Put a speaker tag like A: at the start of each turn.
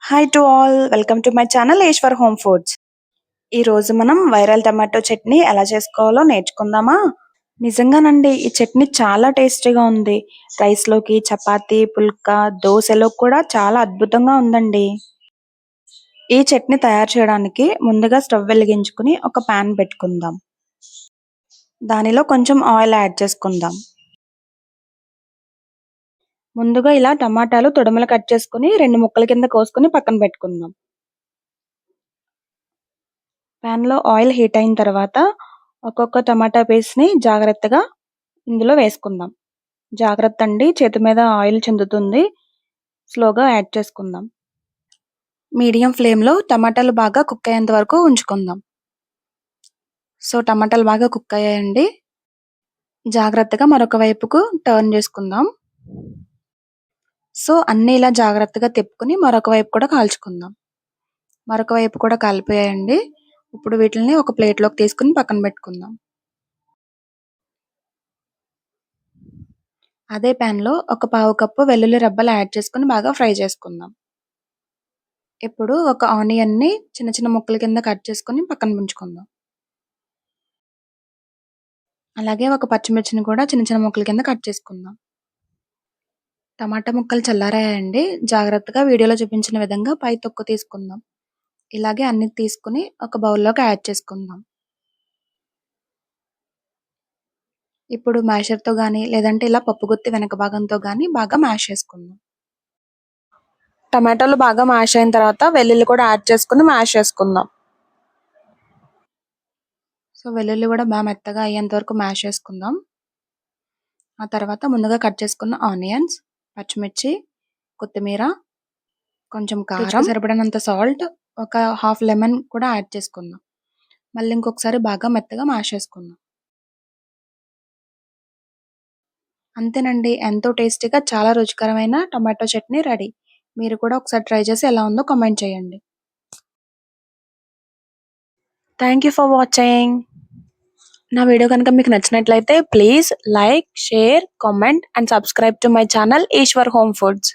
A: Hi to all, welcome to my channel Eshwar home foods. ఈ రోజు మనం వైరల్ టమాటో చట్నీ ఎలా చేసుకోవాలో నేర్చుకుందామా? నిజంగానండి, ఈ చట్నీ చాలా టేస్టీగా ఉంది. రైస్ లోకి, చపాతీ, పుల్కా, దోశలో కూడా చాలా అద్భుతంగా ఉందండి. ఈ చట్నీ తయారు చేయడానికి ముందుగా స్టవ్ వెలిగించుకుని ఒక పాన్ పెట్టుకుందాం. దానిలో కొంచెం ఆయిల్ యాడ్ చేసుకుందాం. ముందుగా ఇలా టమాటాలు తొడుములు కట్ చేసుకుని 2 ముక్కల కింద కోసుకుని పక్కన పెట్టుకుందాం. పాన్ లో ఆయిల్ హీట్ అయిన తర్వాత ఒక్కొక్క టమాటా పీస్ ని జాగ్రత్తగా ఇందులో వేసుకుందాం. జాగ్రత్త అండి, చేతి మీద ఆయిల్ చిందుతుంది. స్లోగా యాడ్ చేసుకుందాం. మీడియం ఫ్లేమ్ లో టమాటాలు బాగా కుక్ అయ్యేంత వరకు ఉంచుకుందాం. సో టమాటాలు బాగా కుక్ అయ్యాయండి. జాగ్రత్తగా మరొక వైపుకు టర్న్ చేసుకుందాం. సో అన్ని ఇలా జాగ్రత్తగా తిప్పుకుని మరొక వైపు కూడా కాల్చుకుందాం. మరొక వైపు కూడా కాలిపోయాయండి. ఇప్పుడు వీటిని ఒక ప్లేట్ లోకి తీసుకుని పక్కన పెట్టుకుందాం. అదే పాన్ లో ఒక పావు కప్పు వెల్లుల్లి రబ్బలు యాడ్ చేసుకుని బాగా ఫ్రై చేసుకుందాం. ఇప్పుడు ఒక ఆనియన్ ని చిన్న చిన్న ముక్కల కింద కట్ చేసుకుని పక్కన ఉంచుకుందాం. అలాగే ఒక పచ్చిమిర్చిని కూడా చిన్న చిన్న ముక్కల కింద కట్ చేసుకుందాం. టమాటా ముక్కలు చల్లారాయండి. జాగ్రత్తగా వీడియోలో చూపించిన విధంగా పై తొక్కు తీసుకుందాం. ఇలాగే అన్ని తీసుకుని ఒక బౌల్లోకి యాడ్ చేసుకుందాం. ఇప్పుడు మ్యాషర్తో కానీ లేదంటే ఇలా పప్పు గుత్తి వెనక భాగంతో కానీ బాగా మ్యాష్ చేసుకుందాం. టమాటాలు బాగా మ్యాష్ అయిన తర్వాత వెల్లుల్లి కూడా యాడ్ చేసుకుని మ్యాష్ చేసుకుందాం. సో వెల్లుల్లి కూడా బాగా మెత్తగా అయ్యేంత వరకు మ్యాష్ చేసుకుందాం. ఆ తర్వాత ముందుగా కట్ చేసుకున్న ఆనియన్స్, పచ్చిమిర్చి, కొత్తిమీర, కొంచెం కారం, సరిపడినంత సాల్ట్, ఒక హాఫ్ లెమన్ కూడా యాడ్ చేసుకుందాం. మళ్ళీ ఇంకొకసారి బాగా మెత్తగా మ్యాష్ చేసుకుందాం. అంతేనండి, ఎంతో టేస్టీగా చాలా రుచికరమైన టమాటో చట్నీ రెడీ. మీరు కూడా ఒకసారి ట్రై చేసి ఎలా ఉందో కామెంట్ చేయండి. Thank you for watching. నా వీడియో కనుక మీకు నచ్చినట్లయితే please like, share, comment and subscribe to my channel Eshwar home foods.